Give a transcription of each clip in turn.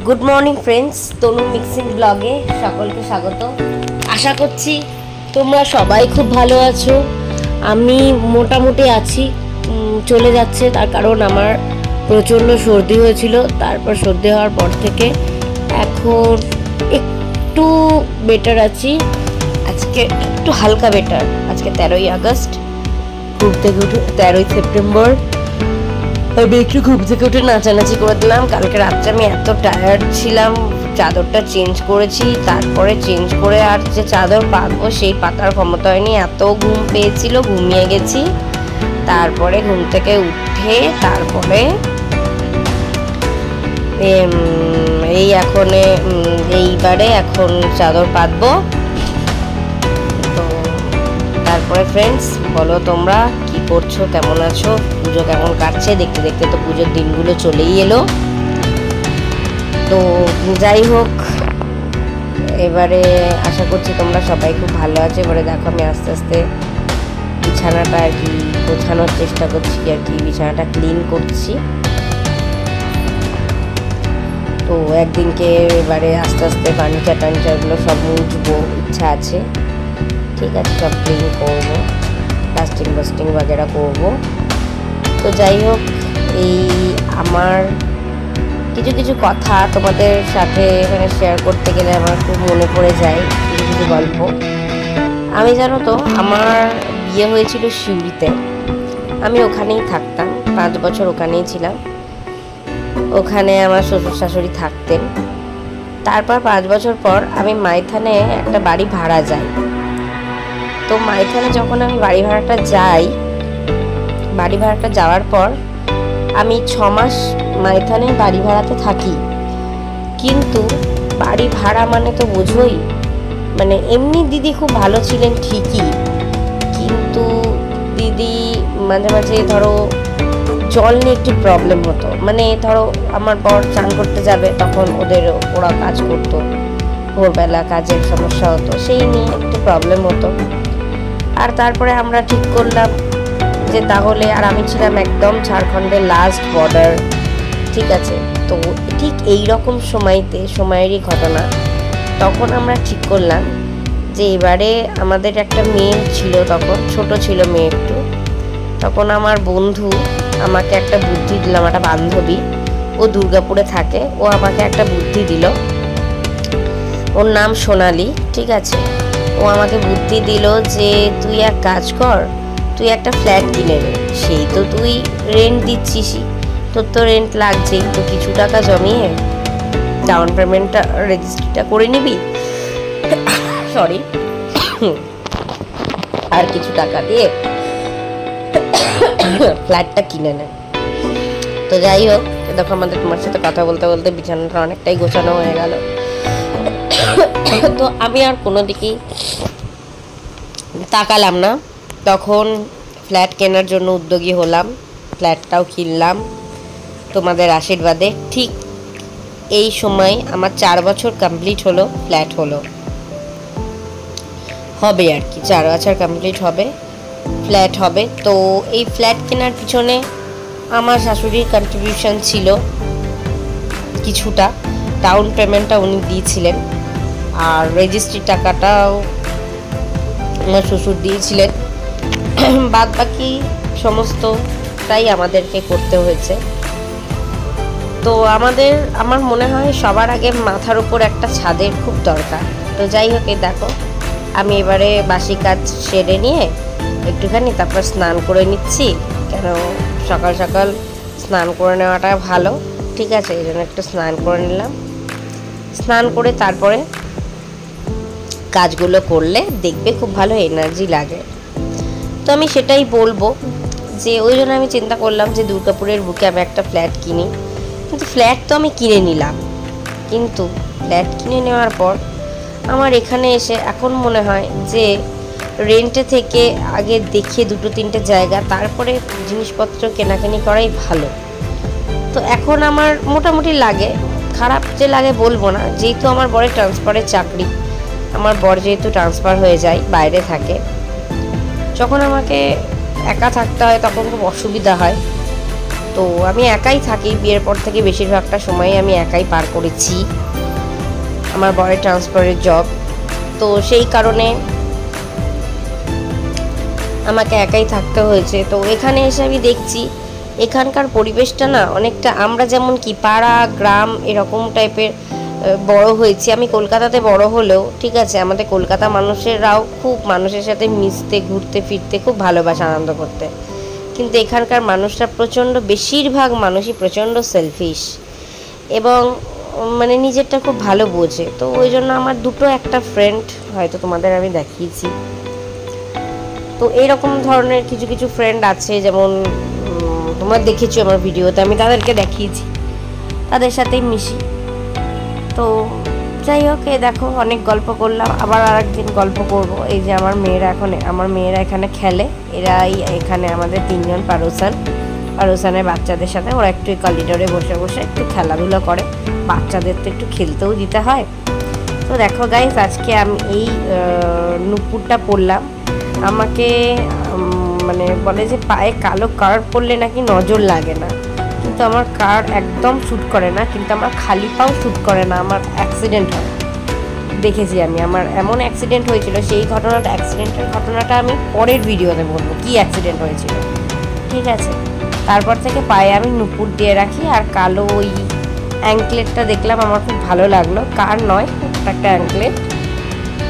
Good morning friends, তনু mixing ব্লগে সকলকে স্বাগত। আশা করছি তোমরা সবাই খুব ভালো আছো। আমি মোটামুটি আছি, চলে যাচ্ছে। তার কারণ আমার প্রচণ্ড সর্দি হয়েছিল, তারপর সর্দি হওয়ার পর থেকে এখন একটু বেটার আছি। আজকে একটু হালকা বেটার। আজকে 13ই আগস্ট, ঘুম থেকে উঠে 13ই সেপ্টেম্বর আমি একটু ঘুম থেকে উঠে নাচানাচি করে দিলাম। কালকে রাত্রে আমি এত টায়ার্ড ছিলাম, চাদরটা চেঞ্জ করেছি, তারপরে চেঞ্জ করে আর যে চাদর পাতবো সেই পাতার ক্ষমতা হয়নি, এত ঘুম পেয়েছিল, ঘুমিয়ে গেছি। তারপরে ঘুম থেকে উঠে তারপরে এইবারে এখন চাদর পাতবো। তো তারপরে ফ্রেন্ডস বলো তোমরা কি করছো, কেমন আছো, পুজো কেমন কাটছে? দেখতে দেখতে তো পুজোর দিনগুলো চলেই এলো। তো যাই হোক, এবারে আশা করছি তোমরা সবাই খুব ভালো আছো। এবারে দেখো আমি আস্তে আস্তে বিছানাটা আর কি গোছানোর চেষ্টা করছি, আর কি বিছানাটা ক্লিন করছি। তো একদিনকে এবারে আস্তে আস্তে ফার্নিচার টার্নিচারগুলো সব মুছবো, ইচ্ছা আছে। ঠিক আছে, সব ক্লিন করবো, ডাস্টিং বাস্টিং বাগেরা করবো। তো যাই হোক, এই আমার কিছু কিছু কথা তোমাদের সাথে মানে শেয়ার করতে গেলে আমার খুব মনে পড়ে যায় কিছু কিছু গল্প। আমি জানো তো, আমার বিয়ে হয়েছিল সিউড়িতে। আমি ওখানেই থাকতাম, 5 বছর ওখানেই ছিলাম। ওখানে আমার শ্বশুর শাশুড়ি থাকতেন। তারপর 5 বছর পর আমি মাইথানে একটা বাড়ি ভাড়া যাই। তো মাইথানে যখন আমি বাড়ি ভাড়াটা যাওয়ার পর আমি 6 মাস মাইথানে বাড়ি ভাড়াতে থাকি। কিন্তু বাড়ি ভাড়া মানে তো বোঝোই, মানে এমনি দিদি খুব ভালো ছিলেন ঠিকই, কিন্তু দিদি মাঝে মাঝে ধরো জল নিয়ে একটু প্রবলেম হতো। মানে ধরো আমার বর চান করতে যাবে, তখন ওরা কাজ করতো, ভোরবেলা কাজের সমস্যা হতো, সেই নিয়ে একটু প্রবলেম হতো। আর তারপরে আমরা ঠিক করলাম যে তাহলে, আর আমি ছিলাম একদম ঝাড়খণ্ডের লাস্ট বর্ডার, ঠিক আছে। তো ঠিক এই রকম সময়েরই ঘটনা। তখন আমরা ঠিক করলাম যে এবারে আমাদের একটা মেয়ে ছিল, তখন ছোট ছিল মেয়ে একটু। তখন আমার বন্ধু আমাকে একটা বুদ্ধি দিল, আমার একটা বান্ধবী, ও দুর্গাপুরে থাকে, ও আমাকে একটা বুদ্ধি দিল। ওর নাম সোনালি, ঠিক আছে। ও আমাকে বুদ্ধি দিল যে তুই এক কাজ কর, তুই একটা ফ্ল্যাট কিনে নে। সেই তো তুই রেন্ট দিচ্ছিসই, তোর তো রেন্ট লাগছেই, তো কিছু টাকা জমিয়ে ডাউন পেমেন্টটা রেজিস্ট্রিটা করে নিবি, সরি, আর কিছু টাকা দিয়ে ফ্ল্যাটটা কিনে নে। তো যাই হোক, দেখো আমাদের তোমার সাথে কথা বলতে বলতে বিছানাটা অনেকটাই গোছানো হয়ে গেল। তো আমি আর কোনো দিকেই তাকালাম না। তখন ফ্ল্যাট কেনার জন্য উদ্যোগী হলাম, ফ্ল্যাটটাও কিনলাম তোমাদের আশীর্বাদে। ঠিক এই সময় আমার 4 বছর কমপ্লিট হলো, ফ্ল্যাট হবে আর কি, 4 বছর কমপ্লিট হবে, ফ্ল্যাট হবে। তো এই ফ্ল্যাট কেনার পিছনে আমার শাশুড়ির কন্ট্রিবিউশন ছিল কিছুটা, ডাউন পেমেন্টটা উনি দিয়েছিলেন, আর রেজিস্ট্রি টাকাটাও আমার শ্বশুর দিয়েছিলেন। বাদ বাকি সমস্তটাই আমাদেরকে করতে হয়েছে। তো আমার মনে হয় সবার আগে মাথার উপর একটা ছাদের খুব দরকার। তো যাই হোক, এই দেখো আমি এবারে বাসি কাজ সেরে নিয়ে একটুখানি তারপর স্নান করে নিচ্ছি, কেন সকাল সকাল স্নান করে নেওয়াটা ভালো, ঠিক আছে। এই জন্য একটু স্নান করে নিলাম। স্নান করে তারপরে কাজগুলো করলে দেখবে খুব ভালো এনার্জি লাগে। তো আমি সেটাই বলবো, যে ওই জন্য আমি চিন্তা করলাম যে দুর্গাপুরের বুকে আমি একটা ফ্ল্যাট কিনি। কিন্তু ফ্ল্যাট তো আমি কিনে নিলাম, কিন্তু ফ্ল্যাট কিনে নেওয়ার পর আমার এখানে এসে এখন মনে হয় যে রেন্টে থেকে আগে দেখে 2-3টে জায়গা, তারপরে জিনিসপত্র কেনাকানি করাই ভালো। তো এখন আমার মোটামুটি লাগে, খারাপ যে লাগে বলবো না, যেহেতু আমার বরের ট্রান্সফারের চাকরি, আমার বর যেহেতু ট্রান্সফার হয়ে যায়, বাইরে থাকে, যখন আমাকে একা থাকতে হয় তখন খুব অসুবিধা হয়। তো আমি একাই থাকি, বিয়ের পর থেকে বেশিরভাগটা সময় আমি একাই পার করেছি। আমার বরের ট্রান্সফারের জব, তো সেই কারণে আমাকে একাই থাকতে হয়েছে। তো এখানে এসে আমি দেখছি এখানকার পরিবেশটা না অনেকটা আমরা যেমন কি পাড়া গ্রাম এরকম টাইপের বড় হয়েছি। আমি কলকাতাতে বড় হলেও ঠিক আছে, আমাদের কলকাতা মানুষেরাও খুব মানুষের সাথে মিশতে ঘুরতে ফিরতে খুব ভালোবাসে, আনন্দ করতে। কিন্তু এখানকার মানুষরা প্রচণ্ড, বেশিরভাগ মানুষই প্রচণ্ড সেলফিশ এবং মানে নিজেরটা খুব ভালো বোঝে। তো ওই জন্য আমার দুটো একটা ফ্রেন্ড হয়তো তোমাদের আমি দেখিয়েছি, তো এইরকম ধরনের কিছু কিছু ফ্রেন্ড আছে, যেমন তোমরা দেখেছো আমার ভিডিওতে, আমি তাদেরকে দেখিয়েছি, তাদের সাথেই মিশি। তো যাই হোক, এই দেখো অনেক গল্প করলাম, আবার আরেকদিন গল্প করব। এই যে আমার মেয়েরা এখানে খেলে, এরাই এখানে আমাদের 3 জন পারুসানের বাচ্চাদের সাথে ওরা একটু করিডোরে বসে বসে একটু খেলাধুলো করে। বাচ্চাদের তো একটু খেলতেও দিতে হয়। তো দেখো গাইস, আজকে আমি এই নুপুরটা পরলাম। আমাকে মানে বলে যে পায়ে কালো কার্ড পরলে নাকি নজর লাগে না, কিন্তু আমার কার্ড একদম শ্যুট করে না, কিন্তু আমার খালি পাও শ্যুট করে না, আমার অ্যাক্সিডেন্ট হয়। দেখেছি আমি, আমার এমন অ্যাক্সিডেন্ট হয়েছিল, সেই অ্যাক্সিডেন্টের ঘটনাটা আমি পরের ভিডিওতে বলবো কী অ্যাক্সিডেন্ট হয়েছিল, ঠিক আছে। তারপর থেকে পায়ে আমি নুপুর দিয়ে রাখি। আর কালো ওই অ্যাঙ্কলেটটা দেখলাম, আমার খুব ভালো লাগলো, কার নয়, একটা অ্যাঙ্কলেট,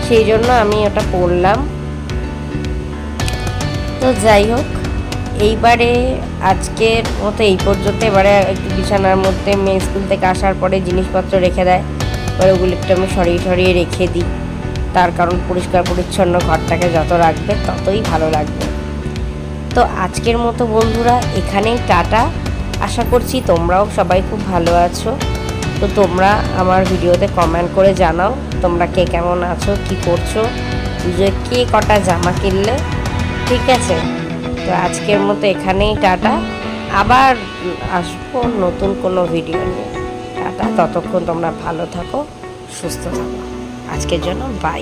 সেই জন্য আমি ওটা পরলাম। তো যাই হোক, এইবারে আজকের মতো এই পর্যন্ত। এবারে একটু বিছানার মধ্যে মেয়ে স্কুল থেকে আসার পরে জিনিসপত্র রেখে দেয়, এবার ওগুলো একটু আমি সরিয়ে রেখে দিই। তার কারণ পরিষ্কার পরিচ্ছন্ন ঘরটাকে যত রাখবে ততই ভালো লাগবে। তো আজকের মতো বন্ধুরা এখানেই টাটা। আশা করছি তোমরাও সবাই খুব ভালো আছো। তো তোমরা আমার ভিডিওতে কমেন্ট করে জানাও তোমরা কে কেমন আছো, কি করছো, পুজোয় কে কটা জামা কিনলে, ঠিক আছে। তো আজকের মতো এখানেই টাটা, আবার আসবো নতুন কোনো ভিডিও নিয়ে। টাটা, ততক্ষণ তোমরা ভালো থাকো, সুস্থ থাকো। আজকের জন্য বাই।